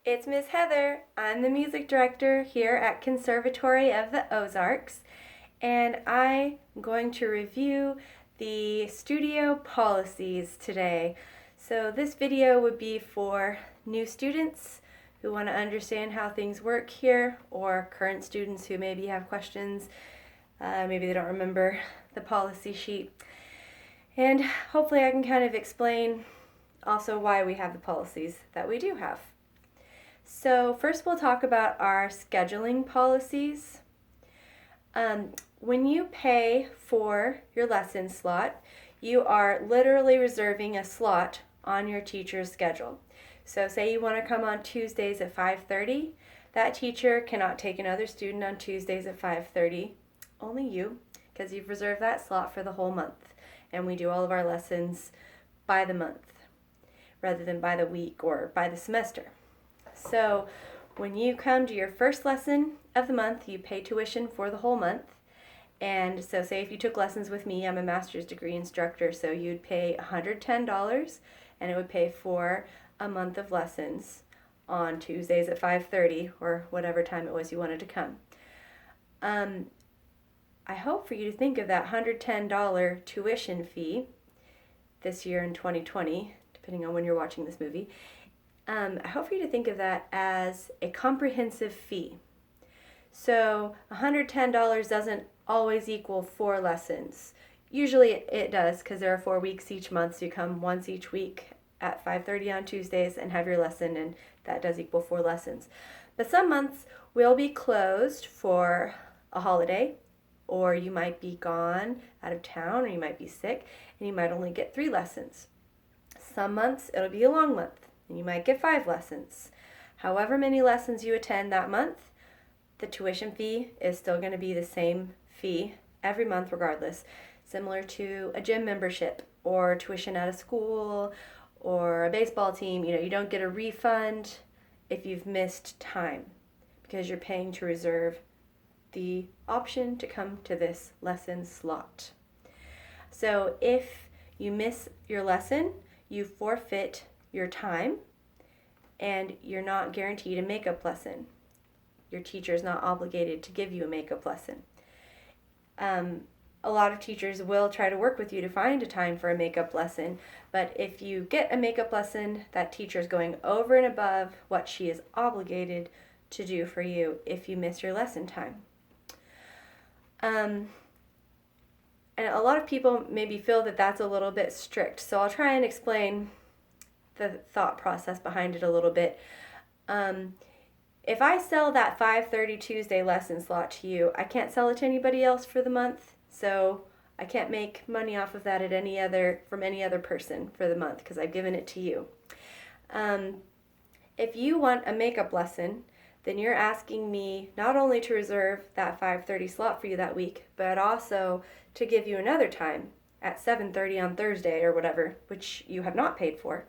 It's Miss Heather. I'm the music director here at Conservatory of the Ozarks, and I'm going to review the studio policies today. So this video would be for new students who want to understand how things work here, or current students who maybe have questions. Maybe they don't remember the policy sheet. And hopefully I can kind of explain also why we have the policies that we do have. So first we'll talk about our scheduling policies. When you pay for your lesson slot, you are literally reserving a slot on your teacher's schedule. So say you want to come on Tuesdays at 5:30, that teacher cannot take another student on Tuesdays at 5:30, only you, because you've reserved that slot for the whole month. And we do all of our lessons by the month rather than by the week or by the semester. So when you come to your first lesson of the month, you pay tuition for the whole month. And so say if you took lessons with me, I'm a master's degree instructor, so you'd pay $110 and it would pay for a month of lessons on Tuesdays at 5:30 or whatever time it was you wanted to come. I hope for you to think of that $110 tuition fee this year in 2020, depending on when you're watching this movie. I hope for you to think of that as a comprehensive fee. So $110 doesn't always equal 4 lessons. Usually it does, because there are 4 weeks each month, so you come once each week at 5:30 on Tuesdays and have your lesson, and that does equal 4 lessons. But some months will be closed for a holiday, or you might be gone out of town, or you might be sick, and you might only get 3 lessons. Some months it'll be a long month, and you might get 5 lessons. However many lessons you attend that month, the tuition fee is still going to be the same fee every month regardless, similar to a gym membership or tuition at a school or a baseball team. You don't get a refund if you've missed time, because you're paying to reserve the option to come to this lesson slot. So if you miss your lesson, you forfeit your time, and you're not guaranteed a makeup lesson. Your teacher is not obligated to give you a makeup lesson. A lot of teachers will try to work with you to find a time for a makeup lesson, but if you get a makeup lesson, that teacher is going over and above what she is obligated to do for you if you miss your lesson time. And a lot of people maybe feel that that's a little bit strict, so I'll try and explain the thought process behind it a little bit. If I sell that 5:30 Tuesday lesson slot to you, I can't sell it to anybody else for the month, so I can't make money off of that from any other person for the month, because I've given it to you. If you want a makeup lesson, then you're asking me not only to reserve that 5:30 slot for you that week, but also to give you another time at 7:30 on Thursday or whatever, which you have not paid for.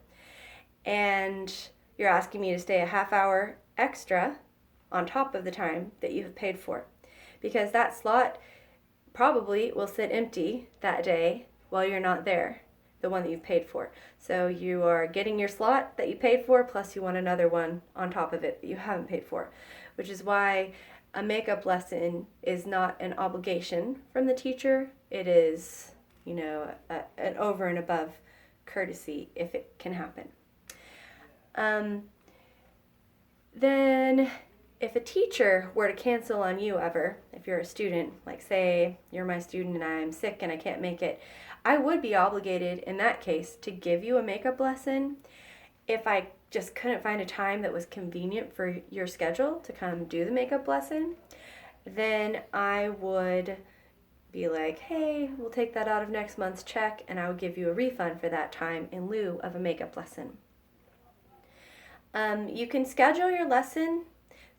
And you're asking me to stay a half hour extra on top of the time that you have paid for, because that slot probably will sit empty that day while you're not there, the one that you've paid for. So you are getting your slot that you paid for, plus you want another one on top of it that you haven't paid for, which is why a makeup lesson is not an obligation from the teacher. It is, an over and above courtesy if it can happen. Then if a teacher were to cancel on you ever, if you're a student, like say you're my student and I'm sick and I can't make it, I would be obligated in that case to give you a makeup lesson. If I just couldn't find a time that was convenient for your schedule to come do the makeup lesson, then I would be like, hey, we'll take that out of next month's check, and I would give you a refund for that time in lieu of a makeup lesson. You can schedule your lesson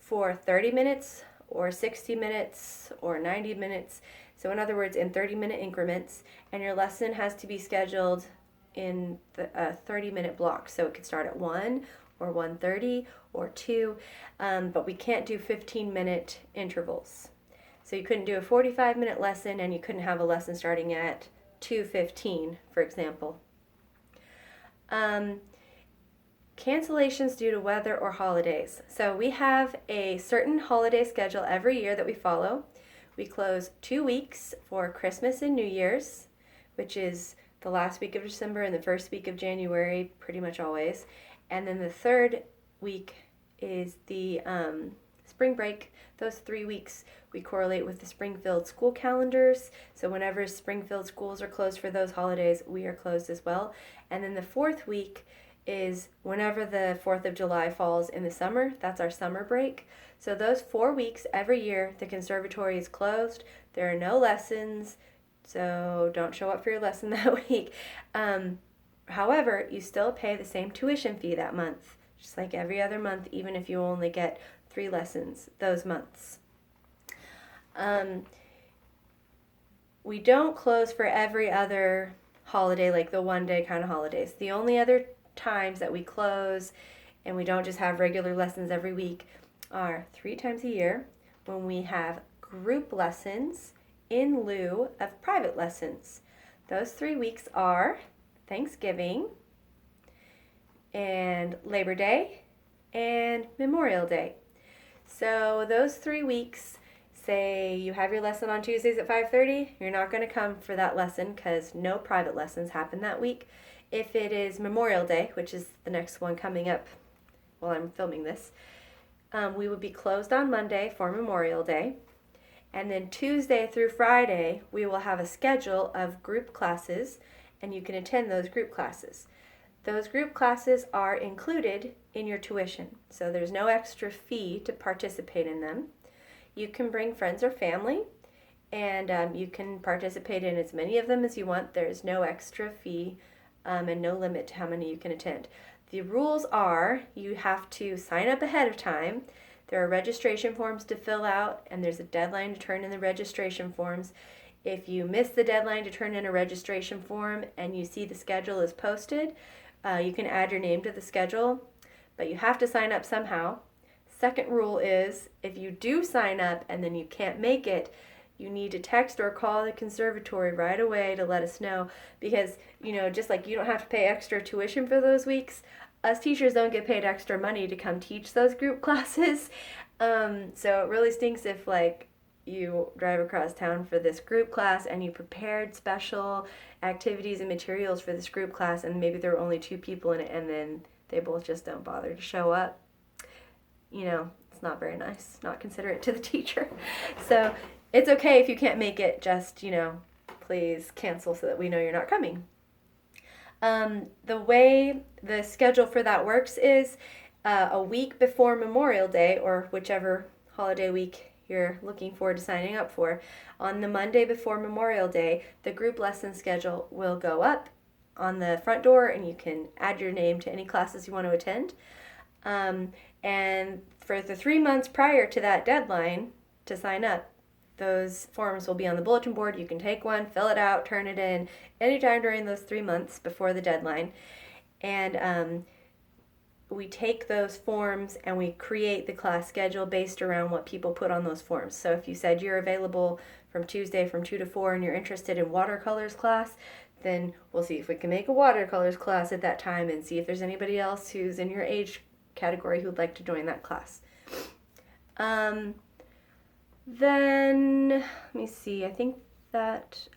for 30 minutes or 60 minutes or 90 minutes. So in other words, in 30-minute increments, and your lesson has to be scheduled in a 30-minute block. So it could start at 1 or 1:30 or 2, but we can't do 15-minute intervals. So you couldn't do a 45-minute lesson, and you couldn't have a lesson starting at 2:15, for example. Cancellations due to weather or holidays. So we have a certain holiday schedule every year that we follow. We close 2 weeks for Christmas and New Year's, which is the last week of December and the first week of January, pretty much always. And then the third week is the spring break. Those 3 weeks we correlate with the Springfield school calendars. So whenever Springfield schools are closed for those holidays, we are closed as well. And then the fourth week is whenever the 4th of July falls in the summer. That's our summer break. So those 4 weeks every year, the conservatory is closed. There are no lessons, so don't show up for your lesson that week. However, you still pay the same tuition fee that month, just like every other month, even if you only get 3 lessons those months. We don't close for every other holiday, like the one-day kind of holidays. The only other times that we close and we don't just have regular lessons every week are 3 times a year when we have group lessons in lieu of private lessons. Those 3 weeks are Thanksgiving and Labor Day and Memorial Day. So those 3 weeks, say you have your lesson on Tuesdays at 5:30, you're not going to come for that lesson because no private lessons happen that week. If it is Memorial Day, which is the next one coming up while I'm filming this, we would be closed on Monday for Memorial Day. And then Tuesday through Friday, we will have a schedule of group classes, and you can attend those group classes. Those group classes are included in your tuition, so there's no extra fee to participate in them. You can bring friends or family, and you can participate in as many of them as you want. There's no extra fee and no limit to how many you can attend. The rules are you have to sign up ahead of time. There are registration forms to fill out, and there's a deadline to turn in the registration forms. If you miss the deadline to turn in a registration form and you see the schedule is posted, you can add your name to the schedule, but you have to sign up somehow. Second rule is if you do sign up and then you can't make it, you need to text or call the conservatory right away to let us know, because, just like you don't have to pay extra tuition for those weeks, us teachers don't get paid extra money to come teach those group classes. So it really stinks if you drive across town for this group class and you prepared special activities and materials for this group class and maybe there were only 2 people in it and then they both just don't bother to show up. It's not very nice, not considerate to the teacher. So it's okay if you can't make it, just, please cancel so that we know you're not coming. The way the schedule for that works is a week before Memorial Day, or whichever holiday week you're looking forward to signing up for, on the Monday before Memorial Day, the group lesson schedule will go up on the front door and you can add your name to any classes you want to attend. And for the 3 months prior to that deadline to sign up, those forms will be on the bulletin board. You can take one, fill it out, turn it in anytime during those 3 months before the deadline. And we take those forms and we create the class schedule based around what people put on those forms. So if you said you're available from Tuesday from 2 to 4 and you're interested in watercolors class, then we'll see if we can make a watercolors class at that time and see if there's anybody else who's in your age category who'd like to join that class. Then, let me see, I think that,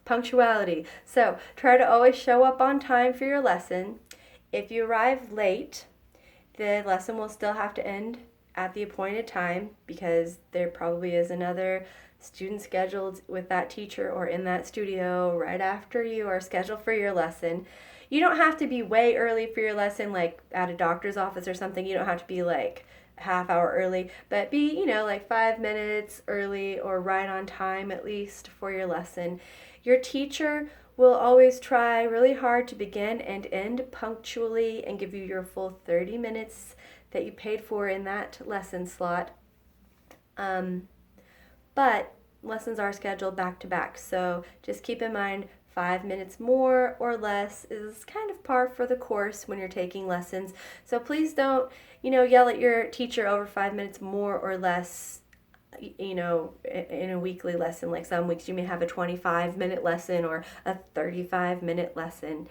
punctuality. So try to always show up on time for your lesson. If you arrive late, the lesson will still have to end at the appointed time because there probably is another student scheduled with that teacher or in that studio right after you are scheduled for your lesson. You don't have to be way early for your lesson, like at a doctor's office or something. You don't have to be like half hour early, but be, 5 minutes early or right on time at least for your lesson. Your teacher will always try really hard to begin and end punctually and give you your full 30 minutes that you paid for in that lesson slot. But lessons are scheduled back to back, so just keep in mind 5 minutes more or less is kind of par for the course when you're taking lessons. So please don't, yell at your teacher over 5 minutes more or less, in a weekly lesson. Like some weeks you may have a 25-minute lesson or a 35-minute lesson.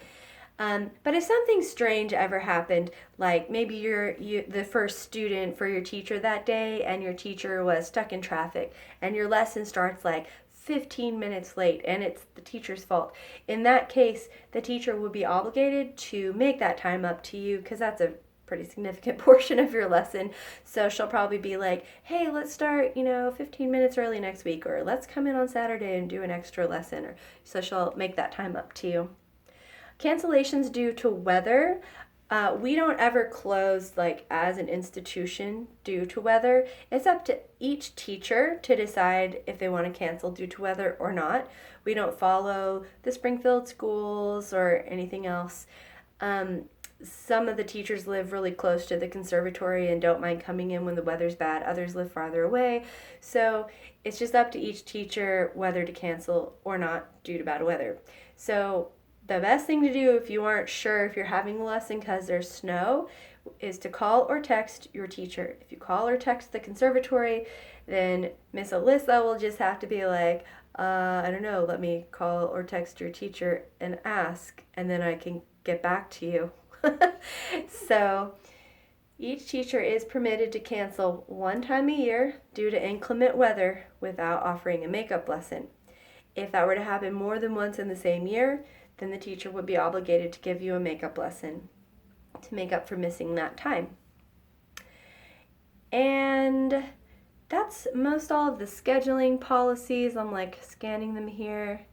But if something strange ever happened, like maybe you're the first student for your teacher that day and your teacher was stuck in traffic and your lesson starts like 15 minutes late and it's the teacher's fault. In that case, the teacher would be obligated to make that time up to you because that's a pretty significant portion of your lesson. So she'll probably be like, hey, let's start, 15 minutes early next week, or let's come in on Saturday and do an extra lesson. Or so she'll make that time up to you. Cancellations due to weather. We don't ever close like as an institution due to weather. It's up to each teacher to decide if they want to cancel due to weather or not. We don't follow the Springfield schools or anything else. Some of the teachers live really close to the conservatory and don't mind coming in when the weather's bad. Others live farther away. So it's just up to each teacher whether to cancel or not due to bad weather. So the best thing to do if you aren't sure if you're having a lesson because there's snow is to call or text your teacher. If you call or text the conservatory, then Miss Alyssa will just have to be like, I don't know, let me call or text your teacher and ask, and then I can get back to you. So each teacher is permitted to cancel one time a year due to inclement weather without offering a makeup lesson. If that were to happen more than once in the same year, then the teacher would be obligated to give you a makeup lesson to make up for missing that time. And that's most all of the scheduling policies. I'm like scanning them here.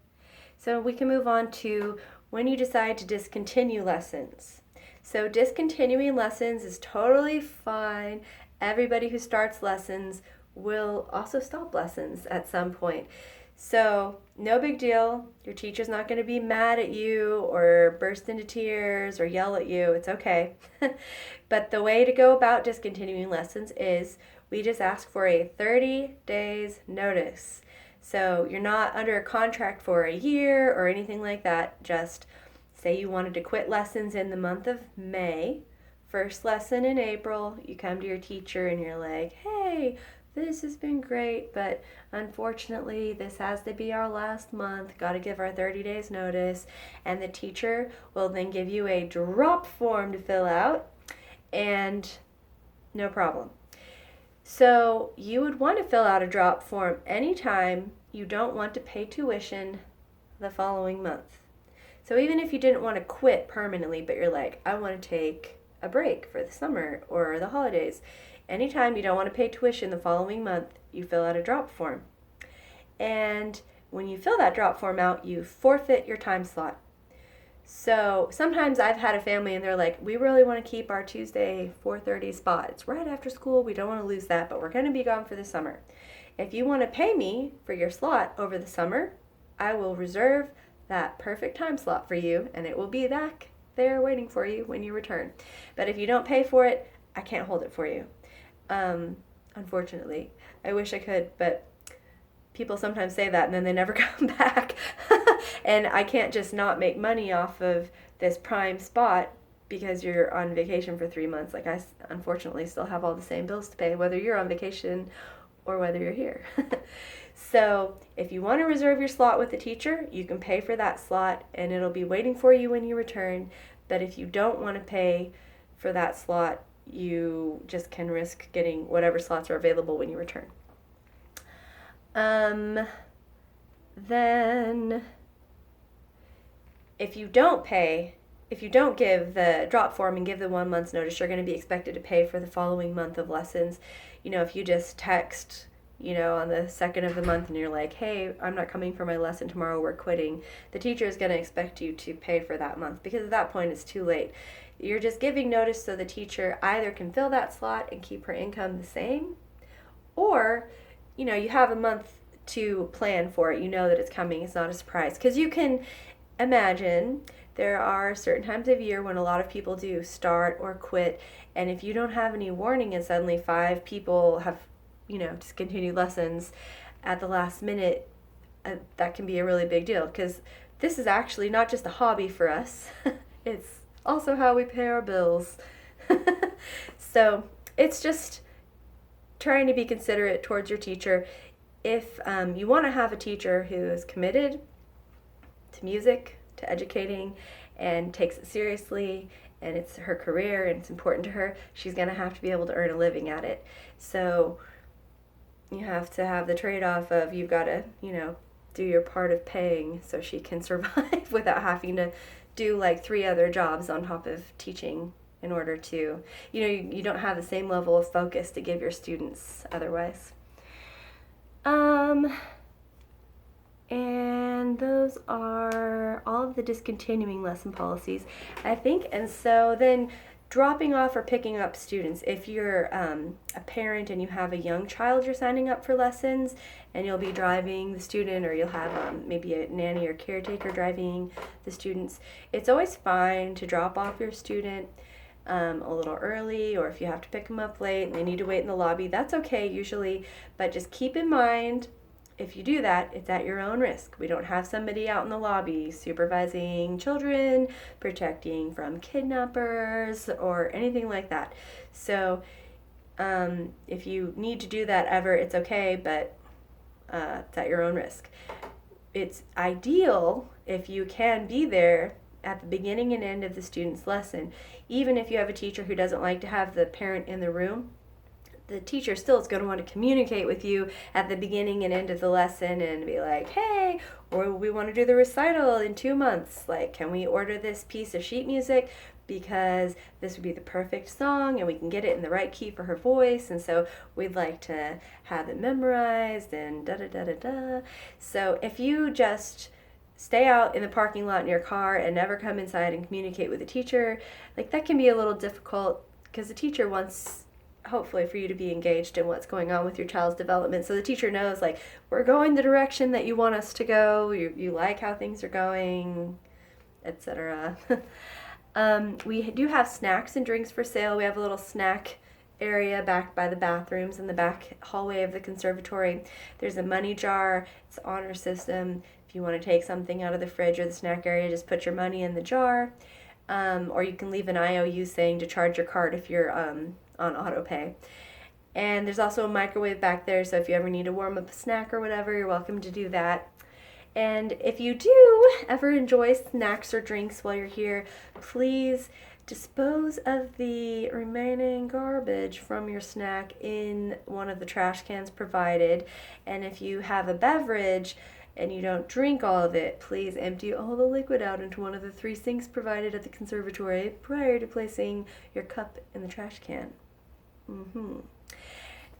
So we can move on to when you decide to discontinue lessons. So discontinuing lessons is totally fine. Everybody who starts lessons will also stop lessons at some point. So no big deal. Your teacher's not going to be mad at you or burst into tears or yell at you. It's okay. But the way to go about discontinuing lessons is we just ask for a 30 days notice. So you're not under a contract for a year or anything like that. Just say you wanted to quit lessons in the month of May. First lesson in April, you come to your teacher and you're like, hey, this has been great, but unfortunately this has to be our last month. Got to give our 30 days notice. And the teacher will then give you a drop form to fill out, and no problem. So you would want to fill out a drop form anytime you don't want to pay tuition the following month. So even if you didn't want to quit permanently, but you're like, I want to take a break for the summer or the holidays, anytime you don't want to pay tuition the following month, you fill out a drop form. And when you fill that drop form out, you forfeit your time slot. So sometimes I've had a family and they're like, we really want to keep our Tuesday 4:30 spot. It's right after school. We don't want to lose that, but we're going to be gone for the summer. If you want to pay me for your slot over the summer, I will reserve that perfect time slot for you, and it will be back there waiting for you when you return. But if you don't pay for it, I can't hold it for you. Unfortunately, I wish I could, but people sometimes say that and then they never come back. And I can't just not make money off of this prime spot because you're on vacation for 3 months. Like, I unfortunately still have all the same bills to pay, whether you're on vacation or whether you're here. So if you want to reserve your slot with the teacher, you can pay for that slot and it'll be waiting for you when you return. But if you don't want to pay for that slot, you just can risk getting whatever slots are available when you return. Then if you don't give the drop form and give the 1 month's notice, you're going to be expected to pay for the following month of lessons. If you just text, on the 2nd of the month and you're like, hey, I'm not coming for my lesson tomorrow, we're quitting, the teacher is going to expect you to pay for that month because at that point it's too late. You're just giving notice so the teacher either can fill that slot and keep her income the same, or, you have a month to plan for it. You know that it's coming. It's not a surprise. Because you can imagine there are certain times of year when a lot of people do start or quit, and if you don't have any warning and suddenly 5 people have discontinued lessons at the last minute, that can be a really big deal because this is actually not just a hobby for us. It's also how we pay our bills. So it's just trying to be considerate towards your teacher. If you want to have a teacher who is committed to music, to educating, and takes it seriously, and it's her career and it's important to her, she's going to have to be able to earn a living at it. So you have to have the trade-off of you've got to, do your part of paying so she can survive without having to do like 3 other jobs on top of teaching in order to, you don't have the same level of focus to give your students otherwise. And those are all of the discontinuing lesson policies, I think. And so then dropping off or picking up students. If you're a parent and you have a young child you're signing up for lessons, and you'll be driving the student, or you'll have maybe a nanny or caretaker driving the students, it's always fine to drop off your student a little early, or if you have to pick them up late and they need to wait in the lobby, that's okay usually, but just keep in mind, if you do that, it's at your own risk. We don't have somebody out in the lobby supervising children, protecting from kidnappers, or anything like that. So if you need to do that ever, it's okay, but it's at your own risk. It's ideal if you can be there at the beginning and end of the student's lesson. Even if you have a teacher who doesn't like to have the parent in the room, the teacher still is going to want to communicate with you at the beginning and end of the lesson and be like, hey, or we want to do the recital in 2 months. Like, can we order this piece of sheet music? Because this would be the perfect song and we can get it in the right key for her voice. And so we'd like to have it memorized and da-da-da-da-da. So if you just stay out in the parking lot in your car and never come inside and communicate with the teacher, like that can be a little difficult because the teacher wants, hopefully, for you to be engaged in what's going on with your child's development. So the teacher knows, like, we're going the direction that you want us to go, you like how things are going, etc. We do have snacks and drinks for sale. We have a little snack area back by the bathrooms in the back hallway of the conservatory. There's a money jar. It's an honor system. If you want to take something out of the fridge or the snack area, just put your money in the jar. Or you can leave an IOU saying to charge your card if you're on auto pay. And there's also a microwave back there, so if you ever need to warm up a snack or whatever, you're welcome to do that. And if you do ever enjoy snacks or drinks while you're here, please dispose of the remaining garbage from your snack in one of the trash cans provided. And if you have a beverage and you don't drink all of it, please empty all the liquid out into one of the 3 sinks provided at the conservatory prior to placing your cup in the trash can.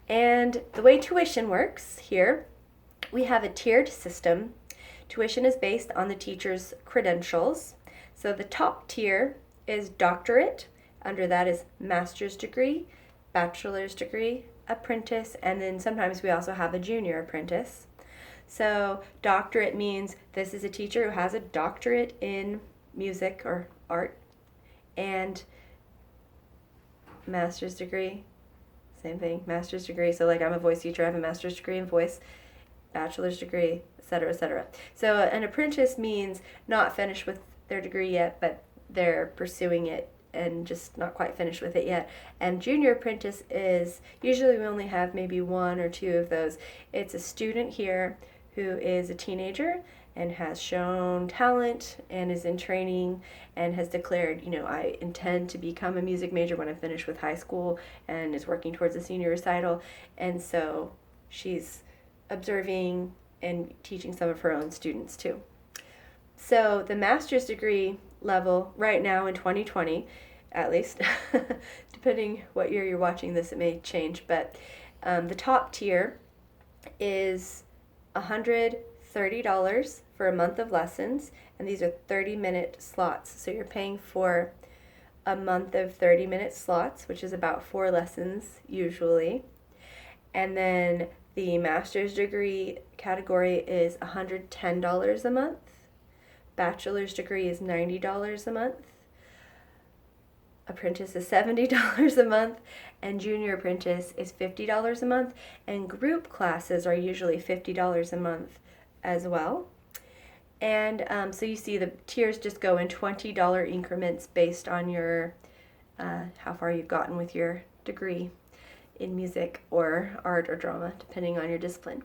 And the way tuition works here, we have a tiered system. Tuition is based on the teacher's credentials. So the top tier is doctorate. Under that is master's degree, bachelor's degree, apprentice, and then sometimes we also have a junior apprentice. So doctorate means this is a teacher who has a doctorate in music or art, and master's degree, same thing, master's degree. So like I'm a voice teacher, I have a master's degree in voice, bachelor's degree, etc., etc. So an apprentice means not finished with their degree yet, but they're pursuing it and just not quite finished with it yet. And junior apprentice is, usually we only have maybe 1 or 2 of those. It's a student here who is a teenager and has shown talent and is in training and has declared, I intend to become a music major when I'm finished with high school, and is working towards a senior recital. And so she's observing and teaching some of her own students too. So the master's degree level right now in 2020, at least, depending what year you're watching this, it may change, but the top tier is $130 for a month of lessons, and these are 30-minute slots. So you're paying for a month of 30-minute slots, which is about 4 lessons usually. And then the master's degree category is $110 a month. Bachelor's degree is $90 a month. Apprentice is $70 a month, and junior apprentice is $50 a month, and group classes are usually $50 a month as well. And so you see the tiers just go in $20 increments based on your how far you've gotten with your degree in music or art or drama, depending on your discipline.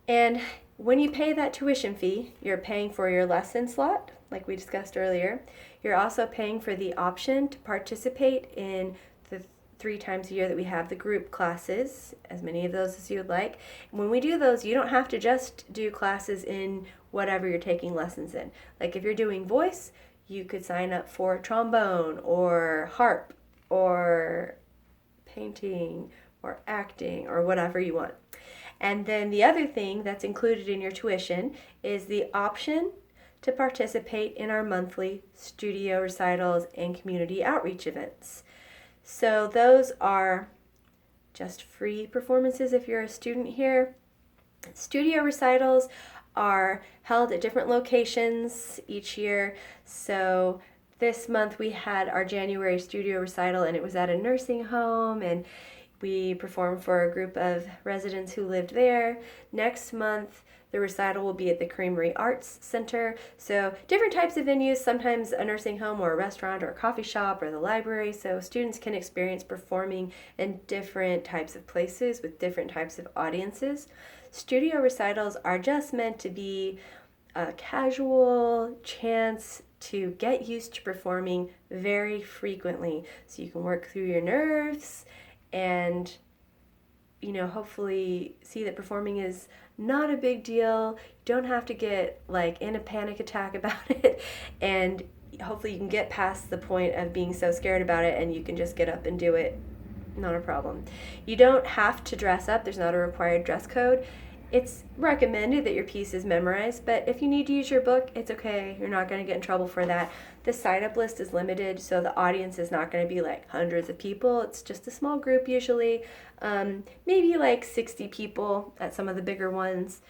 And when you pay that tuition fee, you're paying for your lesson slot, like we discussed earlier. You're also paying for the option to participate in the 3 times a year that we have the group classes, as many of those as you would like. When we do those, you don't have to just do classes in whatever you're taking lessons in. Like if you're doing voice, you could sign up for trombone or harp or painting or acting or whatever you want. And then the other thing that's included in your tuition is the option to participate in our monthly studio recitals and community outreach events. So those are just free performances if you're a student here. Studio recitals are held at different locations each year. So this month we had our January studio recital, and it was at a nursing home, and we performed for a group of residents who lived there. Next month, the recital will be at the Creamery Arts Center. So different types of venues, sometimes a nursing home or a restaurant or a coffee shop or the library. So students can experience performing in different types of places with different types of audiences. Studio recitals are just meant to be a casual chance to get used to performing very frequently. So you can work through your nerves and, hopefully see that performing is not a big deal. You don't have to get in a panic attack about it, and hopefully you can get past the point of being so scared about it and you can just get up and do it. Not a problem. You don't have to dress up. There's not a required dress code. It's recommended that your piece is memorized, but if you need to use your book, it's okay. You're not going to get in trouble for that. The sign-up list is limited, so the audience is not going to be hundreds of people. It's just a small group usually, maybe 60 people at some of the bigger ones.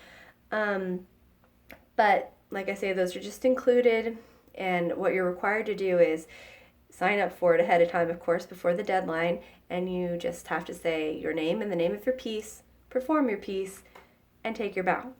But like I say, those are just included, and what you're required to do is sign up for it ahead of time, of course, before the deadline, and you just have to say your name and the name of your piece, perform your piece, and take your bow.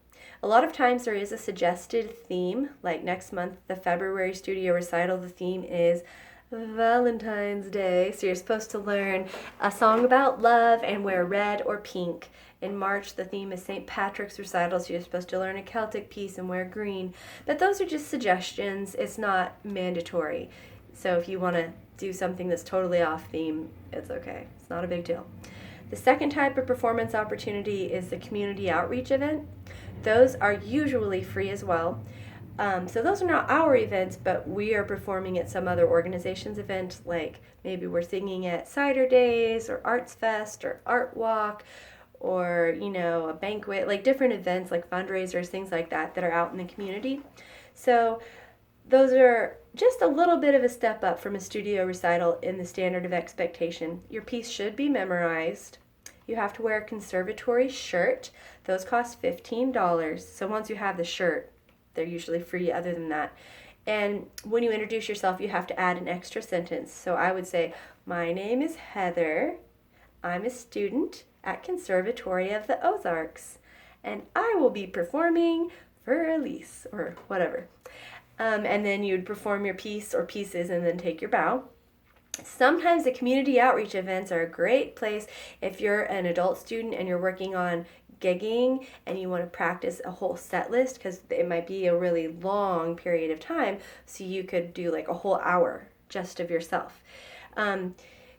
A lot of times there is a suggested theme, like next month, the February studio recital, the theme is Valentine's Day. So you're supposed to learn a song about love and wear red or pink. In March, the theme is St. Patrick's recital, so you're supposed to learn a Celtic piece and wear green. But those are just suggestions. It's not mandatory. So if you want to do something that's totally off theme, it's okay. It's not a big deal. The second type of performance opportunity is the community outreach event. Those are usually free as well. So those are not our events, but we are performing at some other organization's event, like maybe we're singing at Cider Days or Arts Fest or Art Walk or, a banquet, different events like fundraisers, things like that are out in the community. So those are just a little bit of a step up from a studio recital in the standard of expectation. Your piece should be memorized. You have to wear a Conservatory shirt. Those cost $15. So once you have the shirt, they're usually free other than that. And when you introduce yourself, you have to add an extra sentence. So I would say, my name is Heather. I'm a student at Conservatory of the Ozarks, and I will be performing for Elise or whatever. And then you'd perform your piece or pieces and then take your bow. Sometimes the community outreach events are a great place if you're an adult student and you're working on gigging and you want to practice a whole set list, because it might be a really long period of time, so you could do a whole hour just of yourself.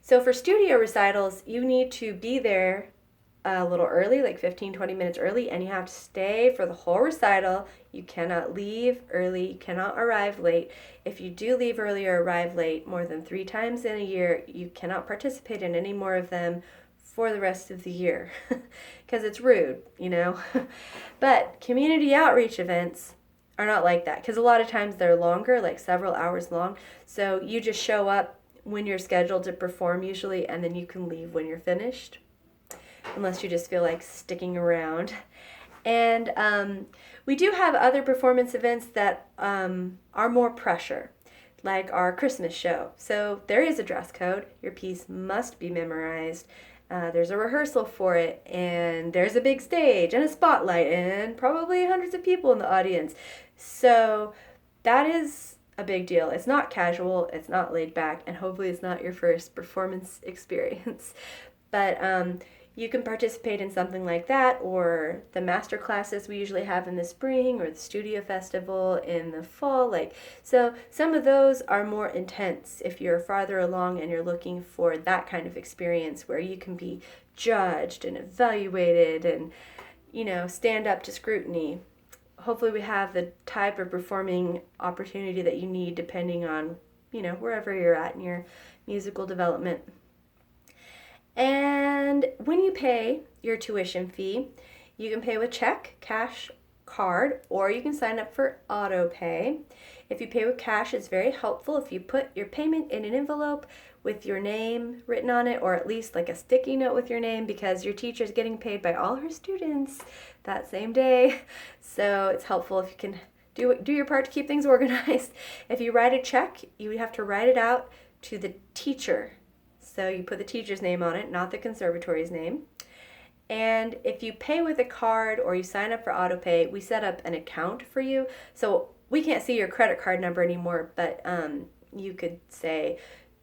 So for studio recitals, you need to be there a little early, 15-20 minutes early, and you have to stay for the whole recital. You cannot leave early, you cannot arrive late. If you do leave early or arrive late more than 3 times in a year, you cannot participate in any more of them for the rest of the year, because it's rude, But community outreach events are not like that, because a lot of times they're longer, several hours long. So you just show up when you're scheduled to perform usually, and then you can leave when you're finished, unless you just feel like sticking around. And we do have other performance events that are more pressure, like our Christmas show. So there is a dress code. Your piece must be memorized. There's a rehearsal for it, and there's a big stage and a spotlight and probably hundreds of people in the audience. So that is a big deal. It's not casual, it's not laid back, and hopefully it's not your first performance experience. But you can participate in something like that, or the master classes we usually have in the spring, or the studio festival in the fall. So some of those are more intense if you're farther along and you're looking for that kind of experience where you can be judged and evaluated and, stand up to scrutiny. Hopefully we have the type of performing opportunity that you need depending on, wherever you're at in your musical development. And when you pay your tuition fee, you can pay with check, cash, card, or you can sign up for auto pay. If you pay with cash, it's very helpful if you put your payment in an envelope with your name written on it, or at least like a sticky note with your name, because your teacher is getting paid by all her students that same day. So it's helpful if you can do your part to keep things organized. If you write a check, you would have to write it out to the teacher. So you put the teacher's name on it, not the conservatory's name. And if you pay with a card or you sign up for auto pay, we set up an account for you. So we can't see your credit card number anymore, but you could say,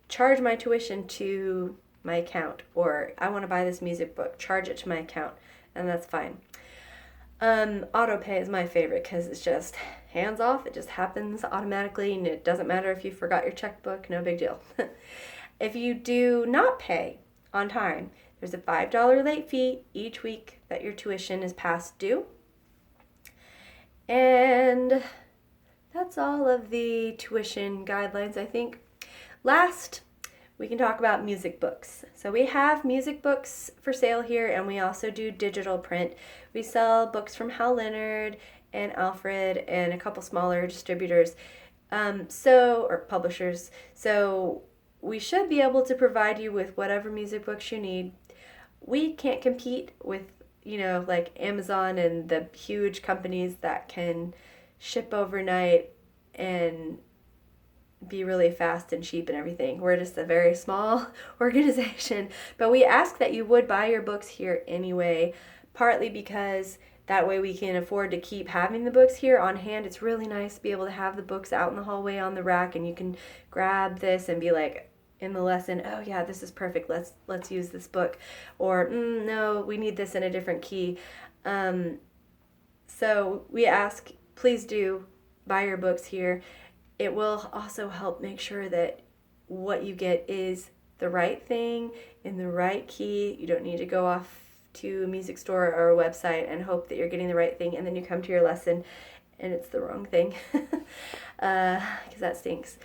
charge my tuition to my account, or I want to buy this music book, charge it to my account, and that's fine. Auto pay is my favorite because it's just hands off. It just happens automatically, and it doesn't matter if you forgot your checkbook, no big deal. If you do not pay on time, there's a $5 late fee each week that your tuition is past due. And that's all of the tuition guidelines, I think. Last, we can talk about music books. So we have music books for sale here, and we also do digital print. We sell books from Hal Leonard and Alfred and a couple smaller distributors, or publishers. So we should be able to provide you with whatever music books you need. We can't compete with, like Amazon and the huge companies that can ship overnight and be really fast and cheap and everything. We're just a very small organization, but we ask that you would buy your books here anyway, partly because that way we can afford to keep having the books here on hand. It's really nice to be able to have the books out in the hallway on the rack, and you can grab this and be like, in the lesson, oh yeah, this is perfect, let's use this book, or no, we need this in a different key. So we ask, please do buy your books here. It will also help make sure that what you get is the right thing in the right key. You don't need to go off to a music store or a website and hope that you're getting the right thing, and then you come to your lesson and it's the wrong thing, because that stinks.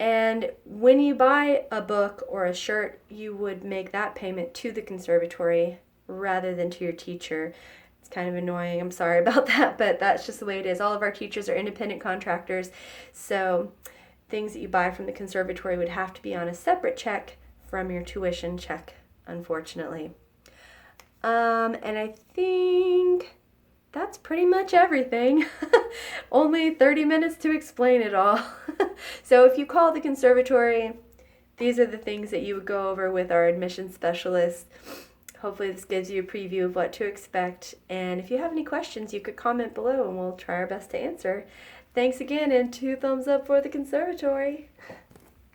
And when you buy a book or a shirt, you would make that payment to the conservatory rather than to your teacher. It's kind of annoying. I'm sorry about that, but that's just the way it is. All of our teachers are independent contractors, so things that you buy from the conservatory would have to be on a separate check from your tuition check, unfortunately. And I think that's pretty much everything. Only 30 minutes to explain it all. So if you call the conservatory, these are the things that you would go over with our admissions specialist. Hopefully this gives you a preview of what to expect. And if you have any questions, you could comment below and we'll try our best to answer. Thanks again, and 2 thumbs up for the conservatory.